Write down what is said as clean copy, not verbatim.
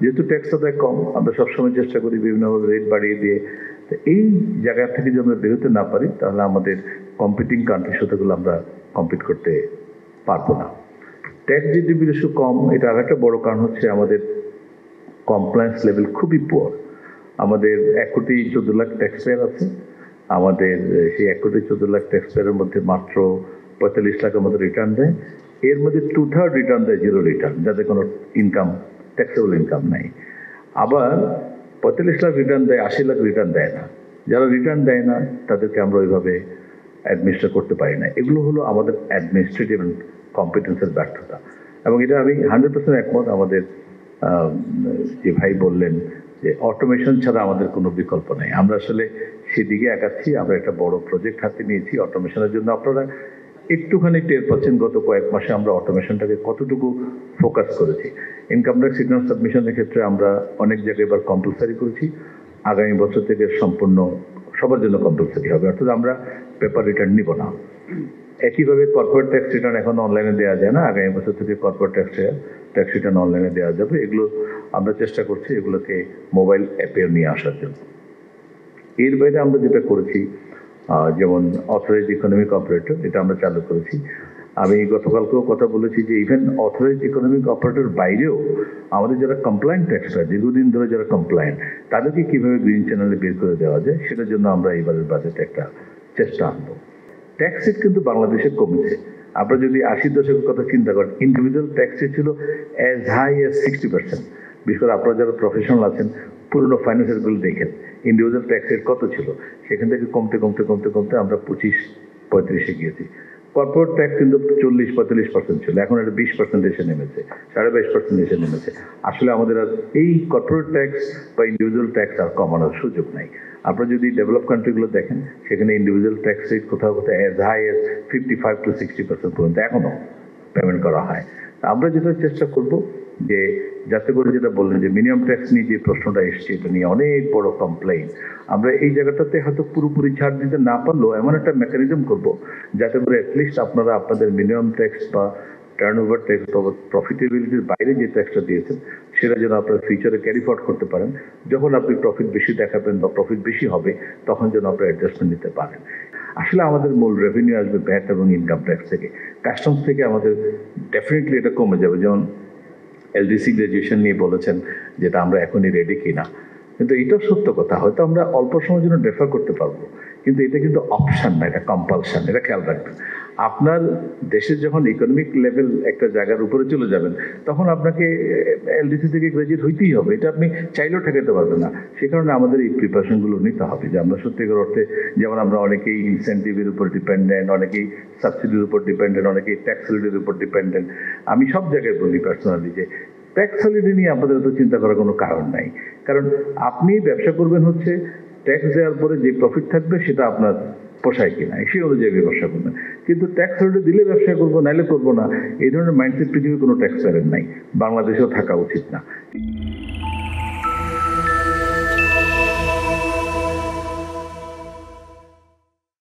যেহেতু ট্যাক্স আদায় কম, আমরা সবসময় চেষ্টা করি বিভিন্নভাবে রেট বাড়িয়ে দিয়ে। তো এই জায়গা থেকে যদি আমরা বেরোতে না পারি, তাহলে আমাদের কম্পিটিং কান্ট্রির সাথেগুলো আমরা কম্পিট করতে পারবো না। ট্যাক্স জিডিপি রেশিও কম, এটা আর একটা বড় কারণ হচ্ছে আমাদের কমপ্লায়েন্স লেভেল খুবই পুয়ার। আমাদের 1,14,00,000 ট্যাক্স পেয়ার আছে। আমাদের সেই 1,14,00,000 ট্যাক্স পেয়ারের মধ্যে মাত্র 45 লাখের মতো রিটার্ন দেয়। এর মধ্যে 2/3 রিটার্ন দেয় জিরো রিটার্ন, যাদের কোনো ইনকাম, ট্যাক্সেবল ইনকাম নাই। আবার 45 লাখ রিটার্ন দেয়, 80 লাখ রিটার্ন দেয় না। যারা রিটার্ন দেয় না তাদেরকে আমরা ওইভাবে অ্যাডমিনিস্ট্রেট করতে পারি না। এগুলো হলো আমাদের অ্যাডমিনিস্ট্রেটিভ কম্পিটেন্সের ব্যর্থতা, এবং এটা আমি 100% একমত। আমাদের যে ভাই বললেন যে অটোমেশন ছাড়া আমাদের কোনো বিকল্প নেই, আমরা আসলে সেদিকে এগাচ্ছি। আমরা একটা বড় প্রজেক্ট হাতে নিয়েছি অটোমেশনের জন্য। আপনারা একটুখানি টের পাচ্ছেন গত কয়েক মাসে আমরা অটোমেশনটাকে কতটুকু ফোকাস করেছি। ইনকাম ট্যাক্স রিটার্ন সাবমিশনের ক্ষেত্রে আমরা অনেক জায়গায় এবার কম্পালসারি করেছি। আগামী বছর থেকে সম্পূর্ণ সবার জন্য কম্পালসারি হবে, অর্থাৎ আমরা পেপার রিটার্ন নিব না। একইভাবে কর্পোরেট ট্যাক্স রিটার্ন এখন অনলাইনে দেওয়া যায় না, আগামী বছর থেকে কর্পোরেট ট্যাক্স রিটার্ন অনলাইনে দেওয়া যাবে। এগুলো আমরা চেষ্টা করছি এগুলোকে মোবাইল অ্যাপেও নিয়ে আসার জন্য। এর বাইরে আমরা যেটা করেছি, যেমন অথরাইজড ইকোনমিক অপারেটর, এটা আমরা চালু করেছি। আমি গতকালকেও কথা বলেছি যে ইভেন অথরাইজড ইকোনমিক অপারেটর বাইরেও আমাদের যারা কমপ্লায়েন্ট ট্যাক্সরা, দীর্ঘদিন ধরে যারা কমপ্লায়েন্ট, তাদেরকে কীভাবে গ্রিন চ্যানেলে বের করে দেওয়া যায়, সেটার জন্য আমরা এবারের বাজেটে একটা চেষ্টা আনবো। ট্যাক্স রেট কিন্তু বাংলাদেশে কমেছে। আপনারা যদি 80 দশকের কথা চিন্তা করেন, ইন্ডিভিজুয়াল ট্যাক্স রেট ছিল অ্যাজ হাই অ্যাজ 60%। বিশেষ করে আপনারা যারা প্রফেশনাল আছেন, পুরোনো ফাইন্যান্সিয়ালগুলো দেখেন ইন্ডিভিজুয়াল ট্যাক্স রেট কত ছিল। সেখান থেকে কমতে কমতে কমতে কমতে আমরা 25-35-এ গিয়েছি। কর্পোরেট ট্যাক্স কিন্তু 40-45% ছিল, এখন এটা 20% এসে নেমেছে, 22.5% এসে নেমেছে। আসলে আমাদের আর এই কর্পোরেট ট্যাক্স বা ইন্ডিভিজুয়াল ট্যাক্স আর কমানোর সুযোগ নাই। আপনারা যদি ডেভেলপ কান্ট্রিগুলো দেখেন, সেখানে ইন্ডিভিজুয়াল ট্যাক্স রেট কোথাও কোথাও অ্যাজ হাই অ্যাজ 55-60% পর্যন্ত এখনও পেমেন্ট করা হয়। আমরা যেটা চেষ্টা করব যে যাতে করে, যেটা বললেন যে মিনিমাম ট্যাক্স নিয়ে যে প্রশ্নটা এসছে, এটা নিয়ে অনেক বড় কমপ্লেইন। আমরা এই জায়গাটাতে হয়তো পুরোপুরি ছাড় দিতে না পারলেও এমন একটা মেকানিজম করব যাতে করে অ্যাটলিস্ট আপনারা আপনাদের মিনিমাম ট্যাক্স বা টার্ন ওভার ট্যাক্স বা প্রফিটেবিলিটির বাইরে যে ট্যাক্সটা দিয়েছেন, সেটা যেন আপনারা ফিউচারে ক্যারি ফরওয়ার্ড করতে পারেন। যখন আপনি প্রফিট বেশি দেখাবেন বা প্রফিট বেশি হবে, তখন যেন আপনারা অ্যাডজাস্টমেন্ট নিতে পারেন। আসলে আমাদের মূল রেভিনিউ আসবে ভ্যাট এবং ইনকাম ট্যাক্স থেকে। কাস্টমস থেকে আমাদের ডেফিনেটলি এটা কমে যাবে। যেমন এলডিসি গ্র্যাজুয়েশন নিয়ে বলেছেন যেটা আমরা এখনই রেডি কিনা, কিন্তু এটাও সত্য কথা। হয়তো আমরা অল্প সময়ের জন্য ডেফার করতে পারবো, কিন্তু এটা কিন্তু অপশান না, এটা কম্পালশন। এটা খেয়াল রাখবেন। আপনার দেশের যখন ইকোনমিক লেভেল একটা জায়গার উপরে চলে যাবেন, তখন আপনাকে এলডিসি থেকে গ্র্যাজুয়েট হইতেই হবে, এটা আপনি চাইলেও ঠেকাতে পারবেন না। সে কারণে আমাদের এই প্রিপারেশনগুলো নিতে হবে যে আমরা সত্যিকার অর্থে, যেমন আমরা অনেকেই ইনসেন্টিভের উপর ডিপেন্ডেন্ট, অনেকেই সাবসিডির উপর ডিপেন্ডেন্ট, অনেকেই ট্যাক্স হলিডের উপর ডিপেন্ডেন্ট। আমি সব জায়গায় বলি পার্সোনালি যে ট্যাক্স হলিডে নিয়ে আপনাদের তো চিন্তা করার কোনো কারণ নাই। কারণ আপনি ব্যবসা করবেন হচ্ছে ট্যাক্স দেওয়ার পরে যে প্রফিট থাকবে সেটা আপনার পোষায় কিনা, সেই অনুযায়ী ব্যবসা করবেন। কিন্তু ট্যাক্স হলিডে দিলে ব্যবসা করবো, নাইলে করবো না, এই ধরনের মাইন্ডসেট পৃথিবীর কোনো ট্যাক্স প্যারেন্ট নাই, বাংলাদেশেও থাকা উচিত না।